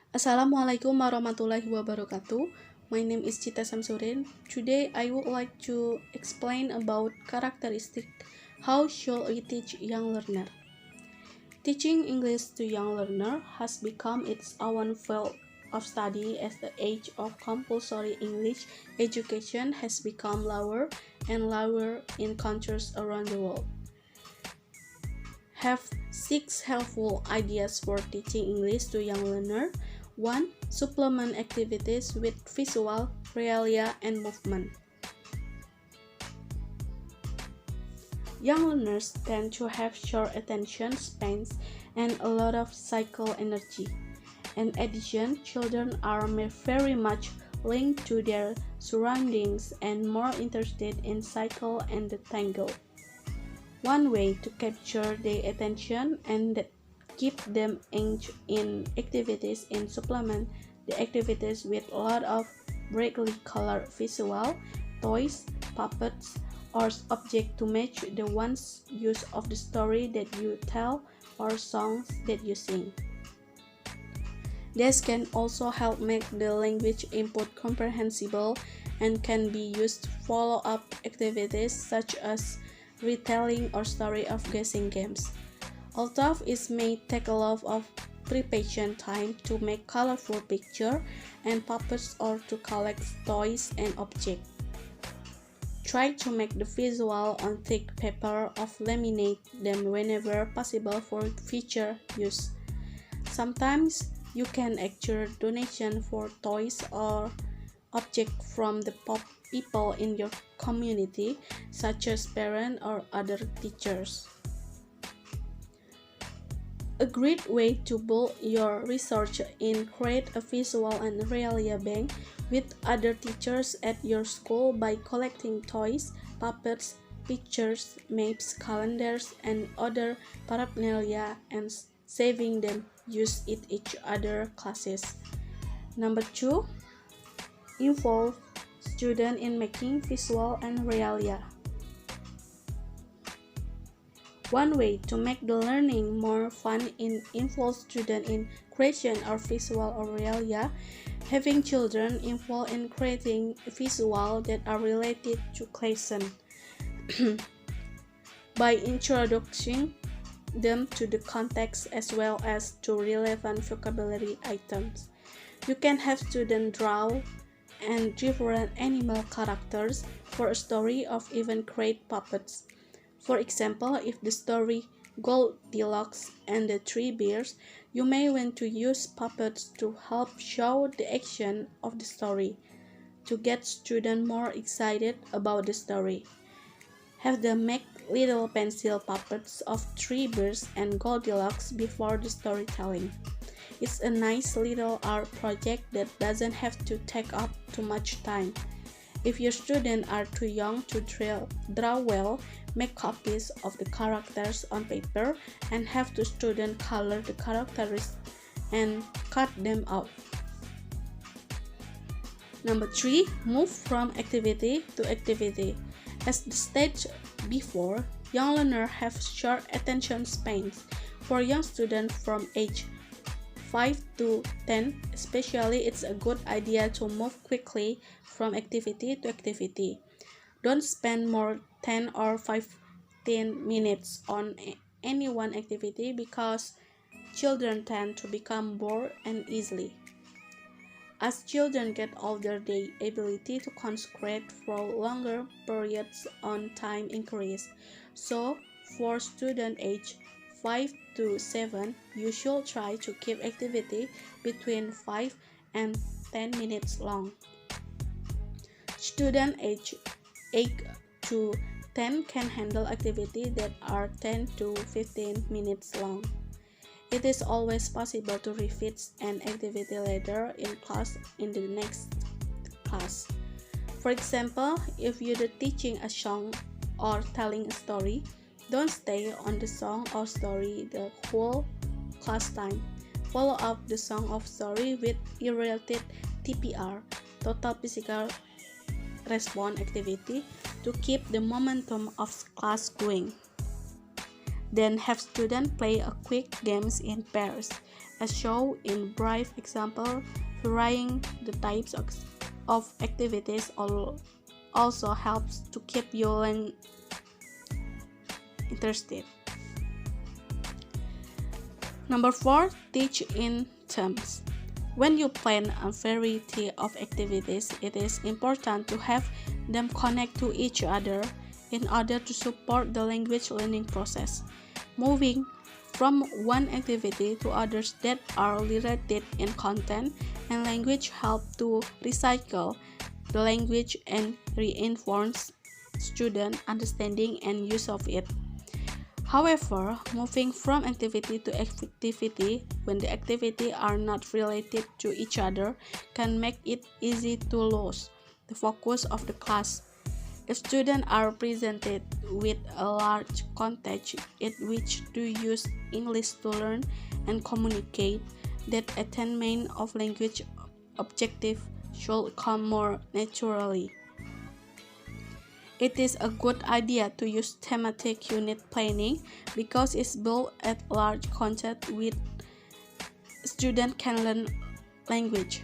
Assalamualaikum warahmatullahi wabarakatuh. My name is Cita Samsurin. Today I would like to explain about characteristic how should we teach young learner. Teaching English to young learner has become its own field of study as the age of compulsory English education has become lower and lower in countries around the world. Have 6 helpful ideas for teaching English to young learner. 1. Supplement activities with visual, realia, and movement. Young learners tend to have short attention spans and a lot of psychical energy. In addition, children are very much linked to their surroundings and more interested in cycle and the tango. One way to capture their attention and keep them engaged in activities and supplement the activities with a lot of brightly colored visual, toys, puppets, or objects to match the one's use of the story that you tell or songs that you sing. This can also help make the language input comprehensible and can be used to follow up activities such as retelling or story of guessing games. Although it may take a lot of preparation time to make colorful pictures and puppets or to collect toys and objects. Try to make the visual on thick paper or laminate them whenever possible for future use. Sometimes you can acquire donation for toys or objects from the people in your community, such as parents or other teachers. A great way to build your research is create a visual and realia bank with other teachers at your school by collecting toys, puppets, pictures, maps, calendars, and other paraphernalia and saving them used in each other classes. Number 2. Involve students in making visual and realia. One way to make the learning more fun is involve students in creation of visual or realia, having children involved in creating visuals that are related to lesson. By introducing them to the context as well as to relevant vocabulary items. You can have students draw and different animal characters for a story or even create puppets. For example, if the story Goldilocks and the Three Bears, you may want to use puppets to help show the action of the story, to get students more excited about the story. Have them make little pencil puppets of Three Bears and Goldilocks before the storytelling. It's a nice little art project that doesn't have to take up too much time. If your students are too young to draw well, make copies of the characters on paper and have the student color the characters and cut them out. Number 3. Move from activity to activity. As stated before, young learners have short attention spans. For young students from age 5 to 10, especially, it's a good idea to move quickly from activity to activity. Don't spend more 10 or 15 minutes on any one activity because children tend to become bored and easily. As children get older, their ability to concentrate for longer periods on time increase. So, for student age 5 to 7, you should try to keep activity between 5 and 10 minutes long. Student age 8 to 10 can handle activities that are 10 to 15 minutes long. It is always possible to repeat an activity later in class in the next class. For example, if you're teaching a song or telling a story, don't stay on the song or story the whole class time. Follow up the song or story with irrelated TPR, total physical response activity, to keep the momentum of class going. Then have students play a quick games in pairs. As shown in brief example, varying the types of activities also helps to keep you interested. Number 4, teach in terms. When you plan a variety of activities, it is important to have them connect to each other in order to support the language learning process. Moving from one activity to others that are related in content and language help to recycle the language and reinforce student understanding and use of it. However, moving from activity to activity when the activities are not related to each other can make it easy to lose the focus of the class. If students are presented with a large context in which to use English to learn and communicate, that attainment of language objective should come more naturally. It is a good idea to use thematic unit planning because it's built at large context with students can learn language.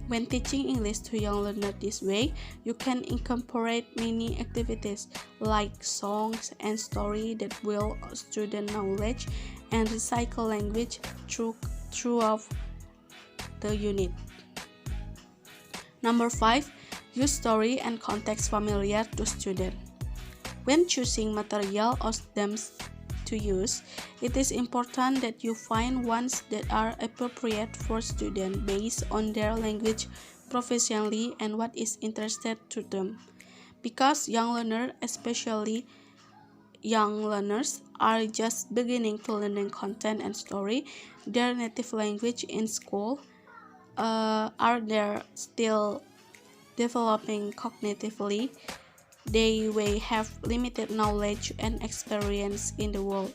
When teaching English to young learners this way, you can incorporate many activities like songs and stories that build student knowledge and recycle language throughout the unit. Number 5. Use story and context familiar to students. When choosing material or themes to use, it is important that you find ones that are appropriate for students based on their language proficiency and what is interested to them. Because young learners, especially young learners, are just beginning to learning content and story, their native language in school are there still developing cognitively, they may have limited knowledge and experience in the world.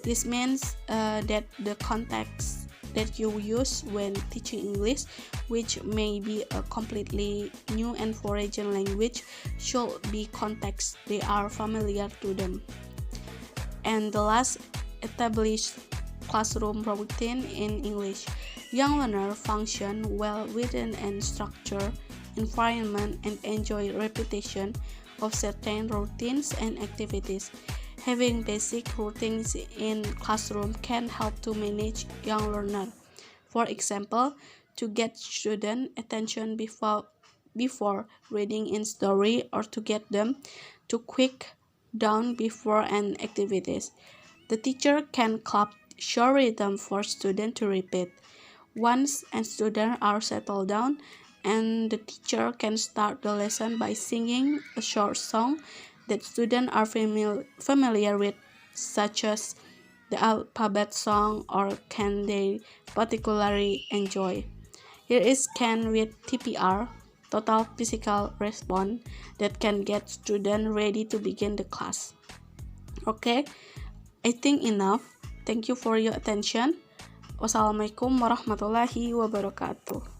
This means that the context that you use when teaching English, which may be a completely new and foreign language, should be context they are familiar to them. And the last, establish classroom routine in English. Young learners function well within a structured environment and enjoy repetition of certain routines and activities. Having basic routines in classroom can help to manage young learners. For example, to get student attention before reading in story or to get them to quick down before an activities. The teacher can clap short rhythm for students to repeat. Once students are settled down, and the teacher can start the lesson by singing a short song that students are familiar with, such as the alphabet song or can they particularly enjoy. Here is can with TPR, total physical response, that can get students ready to begin the class. Okay, I think enough. Thank you for your attention. Wassalamualaikum warahmatullahi wabarakatuh.